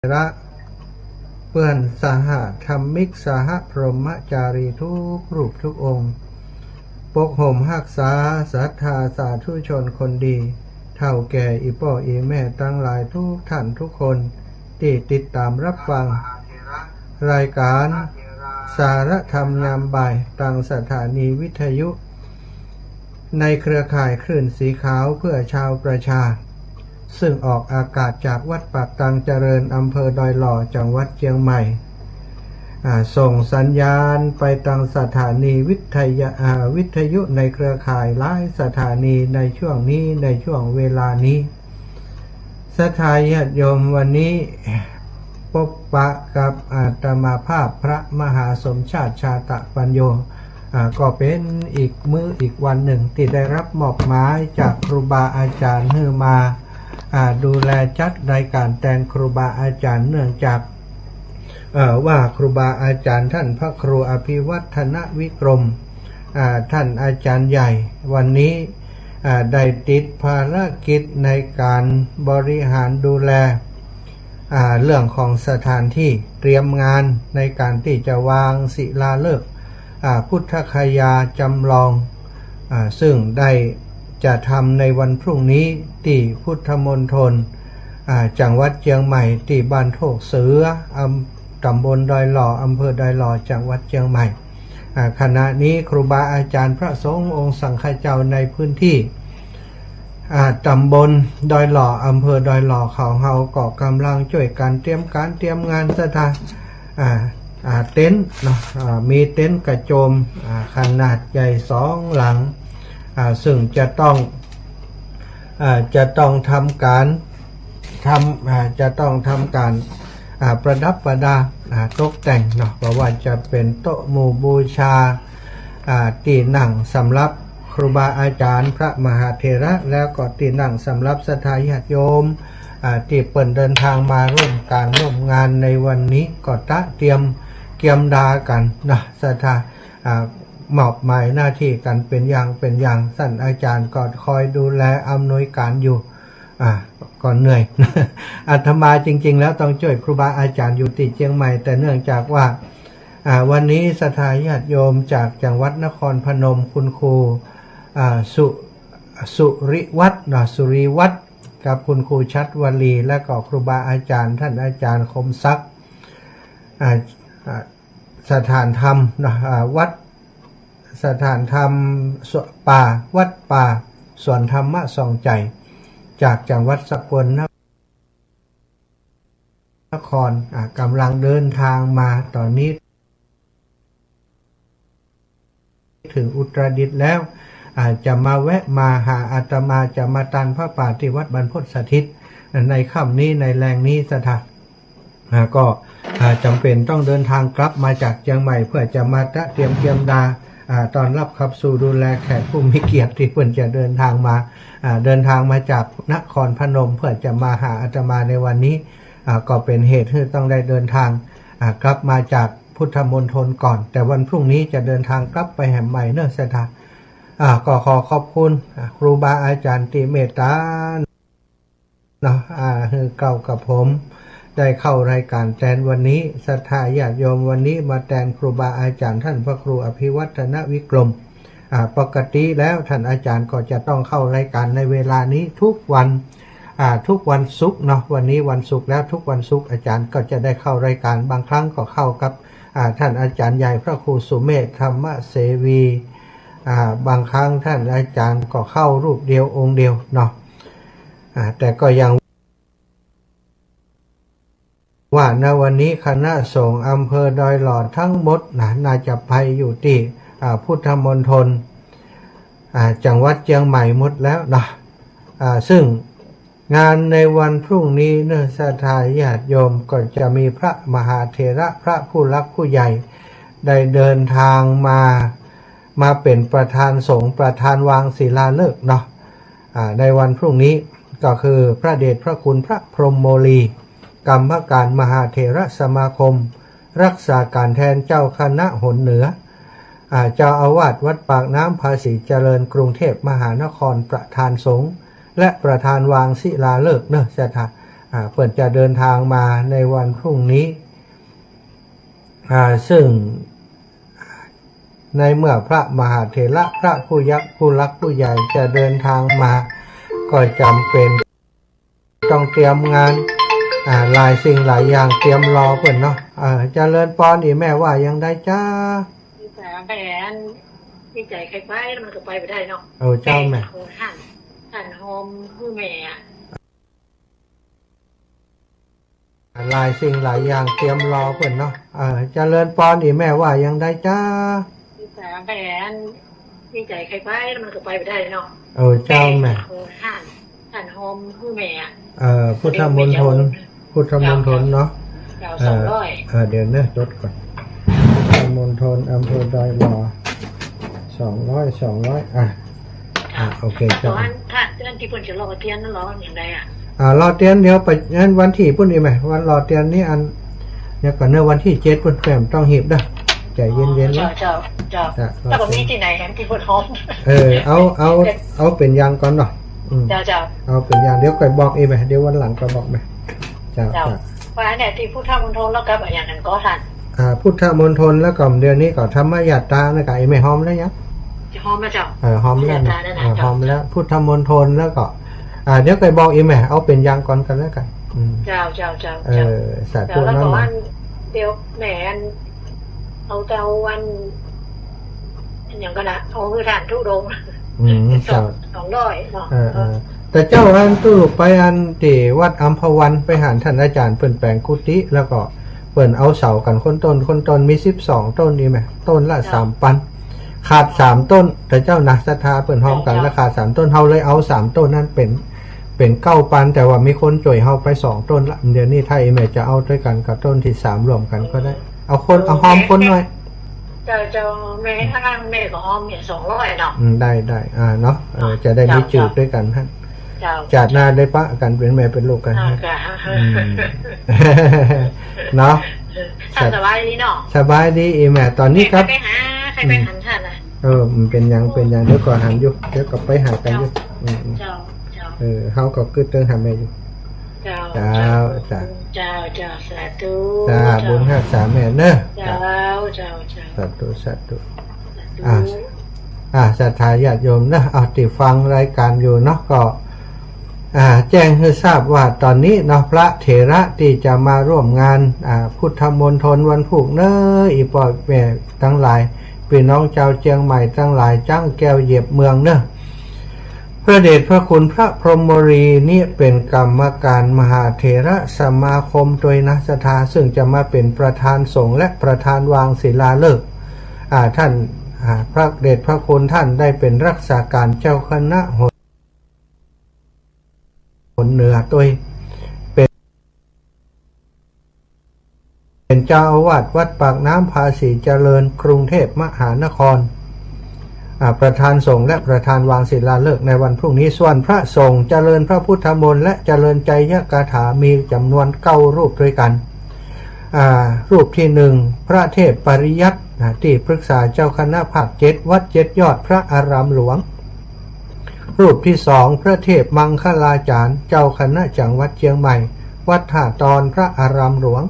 ระเพื่อนสหธรรมิกสหพรหมจารีทุกรูปทุกองค์ปกห่มรักษาศรัทธาสาธุชนคนดีเท่าแก่อีป่ออีแม่ตั้งหลายทุกท่านทุกคนที่ติดตามรับฟังรายการสารธรรมยามบ่ายทางสถานีวิทยุในเครือข่ายคลื่นสีขาวเพื่อชาวประชาซึ่งออกอากาศจากวัดปากตังเจริญอำเภอดอยหล่อจังหวัดเชียงใหม่ส่งสัญญาณไปทางสถานีวิทยุในเครือข่ายหลายสถานีในช่วงนี้ในช่วงเวลานี้ศรัทธาญาติโยมวันนี้พบปะกับอาตมาภาพพระมหาสมชาติชาตปัญโยก็เป็นอีกวันหนึ่งที่ได้รับมอบหมายจากครูบาอาจารย์ให้มาดูแลจัดรายการแทนครูบาอาจารย์เนื่องจากว่าครูบาอาจารย์ท่านพระครูอภิวัฒนวิกรมท่านอาจารย์ใหญ่วันนี้ได้ติดภารกิจในการบริหารดูแลเรื่องของสถานที่เตรียมงานในการที่จะวางศิลาฤกษ์พุทธคยาจำลองซึ่งได้จะทำในวันพรุ่งนี้ที่พุทธมณฑลจังหวัดเชียงใหม่ที่บ้านโคกเสือตำบลดอยหล่ออำเภอดอยหล่อจังหวัดเชียงใหม่ขณะนี้ครูบาอาจารย์พระสงฆ์องค์สังฆเจ้าในพื้นที่ตำบลดอยหล่ออำเภอดอยหล่อเขาเฮาก็กำลังช่วยกันเตรียมงานสถานเต็นท์มีเต็นท์กระโจมขนาดใหญ่2 หลังซึ่งจะต้องทำการประดับประดาตกแต่งเพราะว่าจะเป็นโต๊ะหมู่บูชาที่นั่งสำหรับครูบาอาจารย์พระมหาเถระแล้วก็ที่นั่งสำหรับศรัทธาญาติโยมที่เปิดเดินทางมาร่วมงานในวันนี้ก็เตรียมดากันศรัทธามอบหมายหน้าที่กันเป็นอย่างท่านอาจารย์ก็คอยดูแลอำนวยการอยู่ก่อนเหนื่อย อาตมาจริงๆแล้วต้องช่วยครูบาอาจารย์อยู่ที่เชียงใหม่แต่เนื่องจากว่าวันนี้ศรัทธาญาติโยมจากจังหวัดนครพนมคุณครูสุริวัฒน์กับคุณครูชัดวลีและก็ครูบาอาจารย์ท่านอาจารย์คมศักดิ์สถานธรรมวัดสถานธรรมวัดป่าสวนธรรมะส่องใจจากจังหวัดสกลนครกำลังเดินทางมาตอนนี้ถึงอุตรดิตถ์แล้วจะมาแวะมาหาอาตมาจะมาตันพระป่าที่วัดบรรพตสถิตในค่ำนี้ในแรงนี้สถานก็จำเป็นต้องเดินทางกลับมาจากเชียงใหม่เพื่อจะมาเตรียมดาตอนรับขับสู่ดูแลแขกผู้มีเกียรติที่เพื่อนจะเดินทางมาจากนครพนมเพื่อจะมาหาอาตมาในวันนี้ก็เป็นเหตุที่ต้องได้เดินทางกลับมาจากพุทธมณฑลก่อนแต่วันพรุ่งนี้จะเดินทางกลับไปแห่งใหม่เนื่องสถานก็ขอขอบคุณครูบาอาจารย์ที่เมตตาคือเก่ากับผมได้เข้ารายการแทนวันนี้ศรัทธาญาติโยมวันนี้มาแทนครูบาอาจารย์ท่านพระครูอภิวัฒนวิกรมปกติแล้วท่านอาจารย์ก็จะต้องเข้ารายการในเวลานี้ทุกวันศุกร์วันนี้วันศุกร์แล้วทุกวันศุกร์อาจารย์ก็จะได้เข้ารายการบางครั้งก็เข้ากับท่านอาจารย์ใหญ่พระครูสุเมธธรรมเสวีบางครั้งท่านอาจารย์ก็เข้ารูปเดียวองค์เดียวแต่ก็ยังว่าในวันนี้คณะสงฆ์อำเภอดอยหล่อทั้งหมดน่าจะไปอยู่ที่พุทธมณฑลจังหวัดเชียงใหม่หมดแล้วซึ่งงานในวันพรุ่งนี้เนื้อศรัทธาญาติโยมก็จะมีพระมหาเถระพระผู้รักผู้ใหญ่ได้เดินทางมาเป็นประธานสงฆ์ประธานวางศิลาฤกษ์ในวันพรุ่งนี้ก็คือพระเดชพระคุณพระพรหมโมลีกรรมการมหาเถรสมาคมรักษาการแทนเจ้าคณะหนเหนือเจ้าอาวาสวัดปากน้ำภาษีเจริญกรุงเทพมหานครประธานสงฆ์และประธานวางศิลาฤกษ์เนอะสถาน เปิดจะเดินทางมาในวันพรุ่งนี้ซึ่งในเมื่อพระมหาเถระพระผู้ยักษ์ผู้รักผู้ใหญ่จะเดินทางมาก็จำเป็นต้องเตรียมงานหลายสิ่งหลายอย่างเตรียมรอเพื่อนเนาะเจริญพรอีแม่ว่ายังได้จ้าแต่แม่ดีใจใครไปแล้วมันก็ไปได้เนาะเจ้าแม่ท่านโฮมคือแม่หลายสิ่งหลายอย่างเตรียมรอเพื่อนเนาะเจริญพรอีแม่ว่ายังได้จ้าแต่แม่ดีใจใครไปแล้วมันก็ไปได้เนาะเจ้าแม่ท่านโฮมคือแม่พุทธมณฑลเนาะเดี๋ยวนะจดก่อนพุทธมณฑลอำเภอดอยหล่อ200โอเคจ้าถ้าเดือนที่เพิ่นจะรอเทียนนั่นรออย่างไรรอเตียนเดี๋ยวไปงั้นวันที่พุ่นดีไหมวันรอเตียนนี่อันเนี่ยก่อนเนื้อวันที่7พุ่นแฝมต้องหีบเด้อใจเย็นๆเจ้าแล้วก็มีที่ไหนแห่งที่พุ่นหอมเอาเป็นยางก่อนเนาะเจ้าเอาเป็นยางเดี๋ยวก่อยบอกไหมเดี๋ยววันหลังก็บอกไหมเจ้าว่าเนี่ยที่พุทธมณฑลแล้วก็อย่างนั้นก็ทันพุทธมณฑลแล้วก็เดือนนี้ก็ธรรมยาตรานะกับไอ้ไม่หอมแล้วยังหอมมาเจ้าหอมแล้วหอมแล้วพุทธมณฑลแล้วก็เดี๋ยวเคยบอกอีแม่เอาเป็นยางก่อนกันแล้วกันเจ้าสาธุนั่นนะเดี๋ยวแม่เอาเจ้าวันอย่างก็นะเอาคือฐานทุดง200เนาะแต่เจ้าอันตู้ไปอันที่วัดอัมพวันไปหาท่านอาจารย์เปิ่นแปลงกุฏิแล้วก็เปิ่นเอาเสากันคนต้นมี12ต้นนี่แม่ต้นละ3 ปันขาด3 ต้นแต่เจ้านักศรัทธาเปิ่นพร้อมกันราคา3 ต้นเฮาเลยเอา3 ต้นนั้นเป็น9 ปันแต่ว่ามีคนจ่วยเฮาไป2 ต้นละเดี๋ยวนี้ถ้าแม่จะเอาด้วยกันกับต้นที่3รวมกันก็ได้เอาหอมคนหน่อยเจ้าแม่ข้างแม่ก็หอมเนี่ย200เนาะได้เนาะจะได้มีจืดด้วยกันฮะจัดหน้าได้ปะกันเป็นแม่เป็นลูกกันเนาะสบายดีเนาะสบายดีแม่ตอนนี้ครับใครไปหันท่านมันเป็นยังเดี๋ยวก่อนหันอยู่เดี๋ยวก็ไปหากันอยู่เขาก็กึศเรื่องทำแม่อยู่เจ้าสาธุบุญรักษาแม่เนอะสาธุศรัทธาญาติโยมนะติฟังรายการอยู่เนาะก็แจ้งให้ทราบว่าตอนนี้เนาะพระเถระที่จะมาร่วมงานพุทธมณฑลวันพุกเนออีปอยแม่ทั้งหลายพี่น้องชาวเชียงใหม่ทั้งหลายจ้างแก้วเหยียบเมืองเนอะพระเดชพระคุณพระพรหมรีนี่เป็นกรรมการมหาเถระสมาคมโดยนักศรัทธาซึ่งจะมาเป็นประธานสงฆ์และประธานวางศิลาฤกษ์ท่านพระเดชพระคุณท่านได้เป็นรักษาการเจ้าคณะหนเหนือตัวเป็นเจ้าอาวาสวัดปากน้ำภาษีเจริญกรุงเทพมหานครประธานสงฆ์และประธานวางศิลาฤกษ์ในวันพรุ่งนี้ส่วนพระสงฆ์เจริญพระพุทธมนต์และเจริญใจยกถามีจำนวน9 รูปด้วยกันรูปที่1พระเทพปริยัติที่ปรึกษาเจ้าคณะภาค7วัด7 ยอดพระอารามหลวงรูปที่2พระเทพมังคลาจารย์เจ้าคณะจังหวัดเชียงใหม่วัดท่าตอนพระอารามหลวง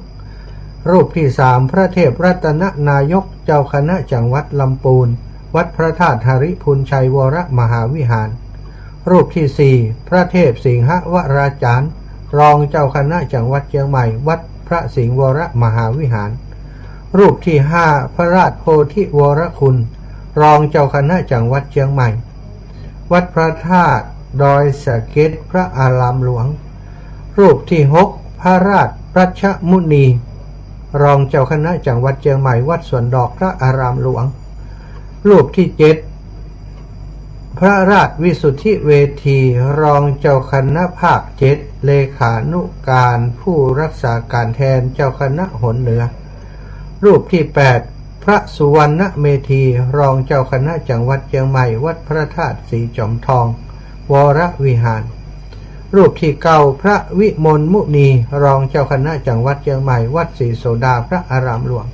รูปที่3พระเทพรัตนนายกเจ้าคณะจังหวัดลำพูนวัดพระธาตุหริพุนชัยวรมหาวิหารรูปที่4พระเทพสิงหวราจารย์รองเจ้าคณะจังหวัดเชียงใหม่วัดพระสิงห์วรมหาวิหารรูปที่5พระราชโพธิวรคุณรองเจ้าคณะจังหวัดเชียงใหม่วัดพระธาตุดอยสะเก็ดพระอารามหลวงรูปที่6พระราชรัชมุนีรองเจ้าคณะจังหวัดเชียงใหม่วัดสวนดอกพระอารามหลวงรูปที่7พระราชวิสุทธิเวทีรองเจ้าคณะภาค7เลขานุการผู้รักษาการแทนเจ้าคณะหนเหนือรูปที่8พระสุวรรณเมธีรองเจ้าคณะจังหวัดเชียงใหม่วัดพระธาตุสีจอมทองวรวิหารรูปที่9พระวิมลมุนีรองเจ้าคณะจังหวัดเชียงใหม่วัดศรีโสดาพระอารามหลวง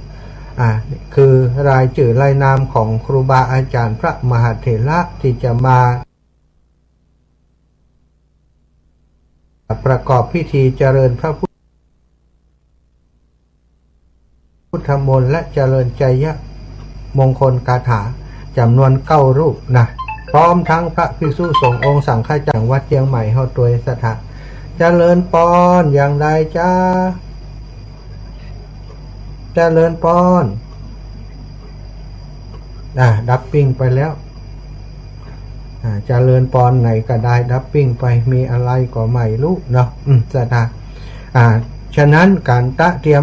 คือรายชื่อรายนามของครูบาอาจารย์พระมหาเถระที่จะมาป ประกอบพิธีเจริญพระพุทธมนต์และเจริญใจยมงคลคาถาจำนวน9 รูปนะพร้อมทั้งพระภิกษุสงฆ์องค์สังฆจังวัดเชียงใหม่เฮาตัวสถานเจริญปอนอย่างใดจ้าเจริญปอนดับปิ้งไปแล้วเจริญปอนไหนก็ได้ดับปิ้งไปมีอะไรก็ไม่รู้เนาะสถานฉะนั้นการจะเตรีย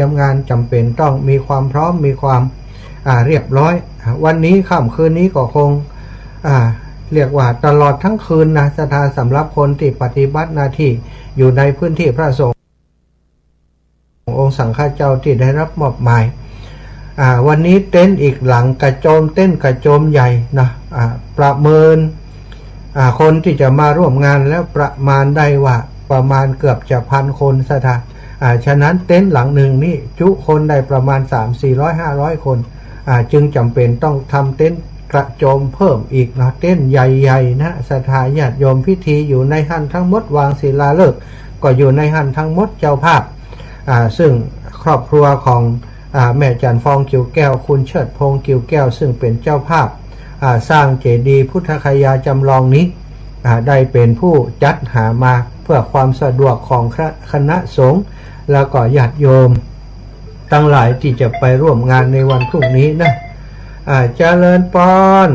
มงานจำเป็นต้องมีความพร้อมมีความเรียบร้อยวันนี้ค่ำคืนนี้ก็คงเรียกว่าตลอดทั้งคืนนะสถานสำหรับคนที่ปฏิบัติหน้าที่อยู่ในพื้นที่พระสงฆ์องค์สังฆเจ้าที่ได้รับมอบหมายวันนี้เต็นท์อีกหลังกระโจมเต็นท์กระโจมใหญ่นะประเมินคนที่จะมาร่วมงานแล้วประมาณได้ว่าประมาณเกือบจะ1,000 คนสถานฉะนั้นเต็นท์หลังหนึ่งนี่จุคนได้ประมาณ300-400-500 คนจึงจำเป็นต้องทำเต็นท์กระโจมเพิ่มอีกนะเต็นท์ใหญ่ๆนะสถานญาติโยมพิธีอยู่ในหันทั้งหมดวางศิลาฤกษ์ก็อยู่ในหันทั้งหมดเจ้าภาพซึ่งครอบครัวของแม่จันฟองกิ่วแก้วคุณเชิดพงษ์กิ่วแก้วซึ่งเป็นเจ้าภาพสร้างเจดีย์พุทธคยาจำลองนี้ได้เป็นผู้จัดหามาเพื่อความสะดวกของคณะสงฆ์แล้วก็ญาติโยมทั้งหลายที่จะไปร่วมงานในวันพรุ่งนี้นะเจริญปอน